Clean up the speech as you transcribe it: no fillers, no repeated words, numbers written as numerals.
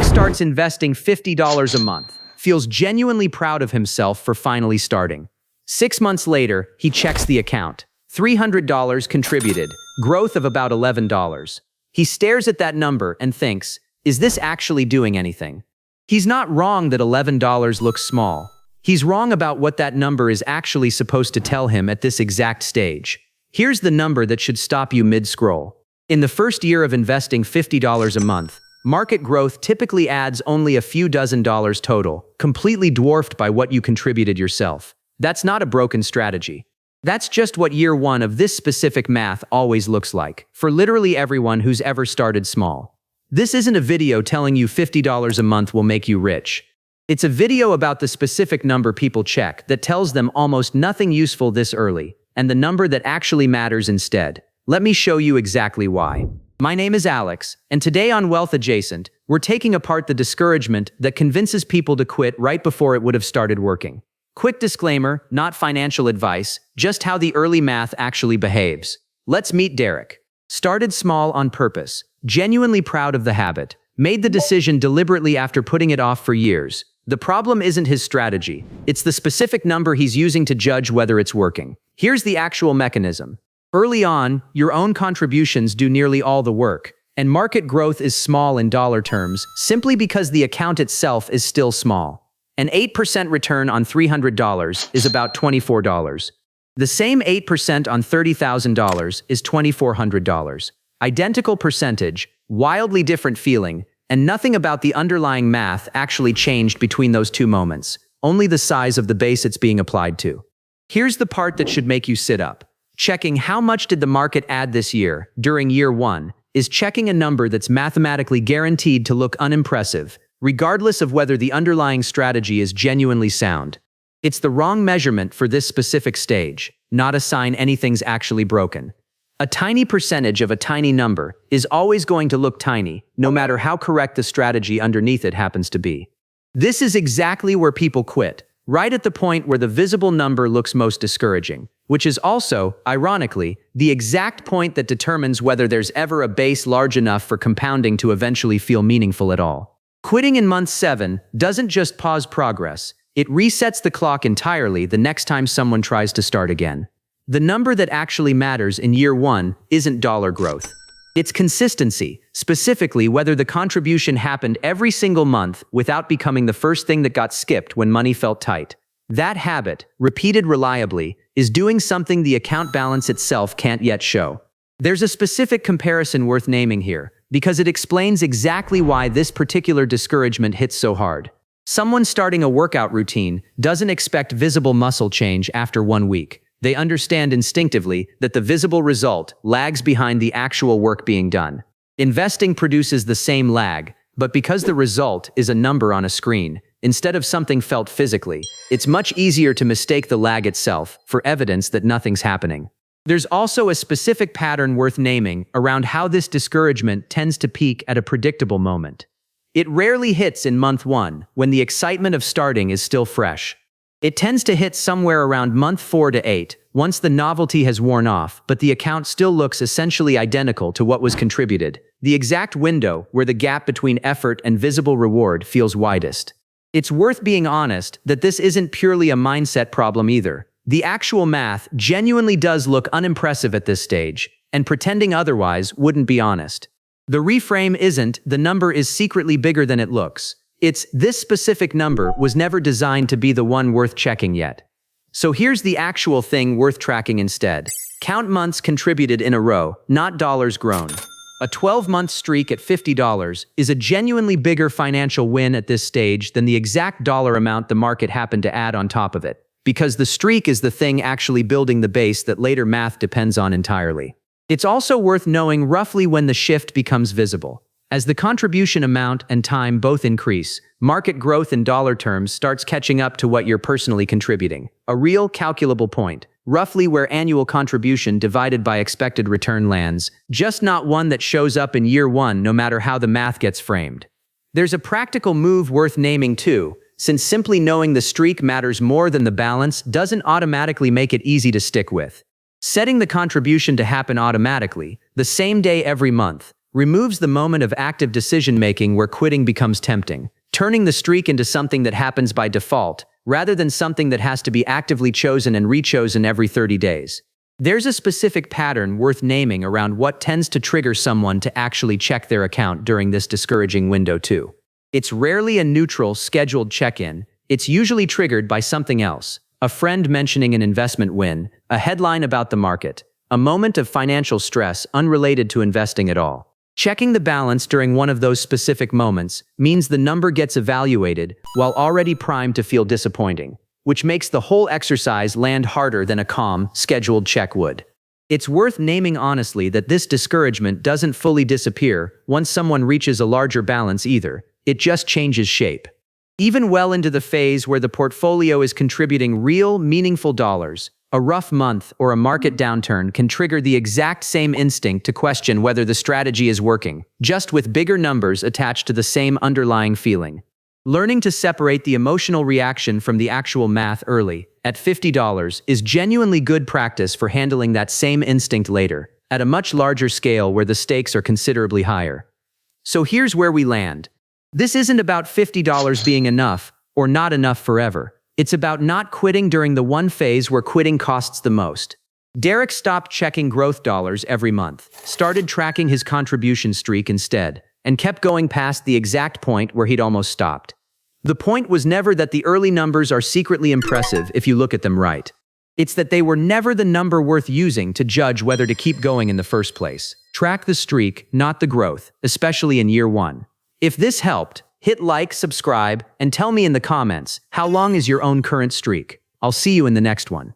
starts investing $50 a month, feels genuinely proud of himself for finally starting. 6 months later, he checks the account. $300 contributed, growth of about $11. He stares at that number and thinks, is this actually doing anything? He's not wrong that $11 looks small. He's wrong about what that number is actually supposed to tell him at this exact stage. Here's the number that should stop you mid-scroll. In the first year of investing $50 a month, market growth typically adds only a few dozen dollars total, completely dwarfed by what you contributed yourself. That's not a broken strategy. That's just what year one of this specific math always looks like, for literally everyone who's ever started small. This isn't a video telling you $50 a month will make you rich. It's a video about the specific number people check that tells them almost nothing useful this early, and the number that actually matters instead. Let me show you exactly why. My name is Alex, and today on Wealth Adjacent, we're taking apart the discouragement that convinces people to quit right before it would have started working. Quick disclaimer, not financial advice, just how the early math actually behaves. Let's meet Derek. Started small on purpose, genuinely proud of the habit, made the decision deliberately after putting it off for years. The problem isn't his strategy, it's the specific number he's using to judge whether it's working. Here's the actual mechanism. Early on, your own contributions do nearly all the work, and market growth is small in dollar terms simply because the account itself is still small. An 8% return on $300 is about $24. The same 8% on $30,000 is $2,400. Identical percentage, wildly different feeling, and nothing about the underlying math actually changed between those two moments, only the size of the base it's being applied to. Here's the part that should make you sit up. Checking how much did the market add this year, during year one, is checking a number that's mathematically guaranteed to look unimpressive, regardless of whether the underlying strategy is genuinely sound. It's the wrong measurement for this specific stage, not a sign anything's actually broken. A tiny percentage of a tiny number is always going to look tiny, no matter how correct the strategy underneath it happens to be. This is exactly where people quit, right at the point where the visible number looks most discouraging, which is also, ironically, the exact point that determines whether there's ever a base large enough for compounding to eventually feel meaningful at all. Quitting in month 7 doesn't just pause progress, it resets the clock entirely the next time someone tries to start again. The number that actually matters in year 1 isn't dollar growth. It's consistency, specifically whether the contribution happened every single month without becoming the first thing that got skipped when money felt tight. That habit, repeated reliably, is doing something the account balance itself can't yet show. There's a specific comparison worth naming here, because it explains exactly why this particular discouragement hits so hard. Someone starting a workout routine doesn't expect visible muscle change after 1 week. They understand instinctively that the visible result lags behind the actual work being done. Investing produces the same lag, but because the result is a number on a screen, instead of something felt physically, it's much easier to mistake the lag itself for evidence that nothing's happening. There's also a specific pattern worth naming around how this discouragement tends to peak at a predictable moment. It rarely hits in month 1, when the excitement of starting is still fresh. It tends to hit somewhere around month 4 to 8, once the novelty has worn off, but the account still looks essentially identical to what was contributed, the exact window where the gap between effort and visible reward feels widest. It's worth being honest that this isn't purely a mindset problem either. The actual math genuinely does look unimpressive at this stage, and pretending otherwise wouldn't be honest. The reframe isn't, the number is secretly bigger than it looks. It's, this specific number was never designed to be the one worth checking yet. So here's the actual thing worth tracking instead. Count months contributed in a row, not dollars grown. A 12-month streak at $50 is a genuinely bigger financial win at this stage than the exact dollar amount the market happened to add on top of it, because the streak is the thing actually building the base that later math depends on entirely. It's also worth knowing roughly when the shift becomes visible. As the contribution amount and time both increase, market growth in dollar terms starts catching up to what you're personally contributing. A real calculable point, roughly where annual contribution divided by expected return lands, just not one that shows up in year 1 no matter how the math gets framed. There's a practical move worth naming too, since simply knowing the streak matters more than the balance doesn't automatically make it easy to stick with. Setting the contribution to happen automatically, the same day every month, removes the moment of active decision-making where quitting becomes tempting, turning the streak into something that happens by default, rather than something that has to be actively chosen and rechosen every 30 days. There's a specific pattern worth naming around what tends to trigger someone to actually check their account during this discouraging window too. It's rarely a neutral, scheduled check-in. It's usually triggered by something else. A friend mentioning an investment win, a headline about the market, a moment of financial stress unrelated to investing at all. Checking the balance during one of those specific moments means the number gets evaluated while already primed to feel disappointing, which makes the whole exercise land harder than a calm, scheduled check would. It's worth naming honestly that this discouragement doesn't fully disappear once someone reaches a larger balance either. It just changes shape. Even well into the phase where the portfolio is contributing real, meaningful dollars, a rough month or a market downturn can trigger the exact same instinct to question whether the strategy is working, just with bigger numbers attached to the same underlying feeling. Learning to separate the emotional reaction from the actual math early, at $50, is genuinely good practice for handling that same instinct later, at a much larger scale where the stakes are considerably higher. So here's where we land. This isn't about $50 being enough or not enough forever. It's about not quitting during the one phase where quitting costs the most. Derek stopped checking growth dollars every month, started tracking his contribution streak instead, and kept going past the exact point where he'd almost stopped. The point was never that the early numbers are secretly impressive if you look at them right. It's that they were never the number worth using to judge whether to keep going in the first place. Track the streak, not the growth, especially in year one. If this helped, hit like, subscribe, and tell me in the comments, how long is your own current streak? I'll see you in the next one.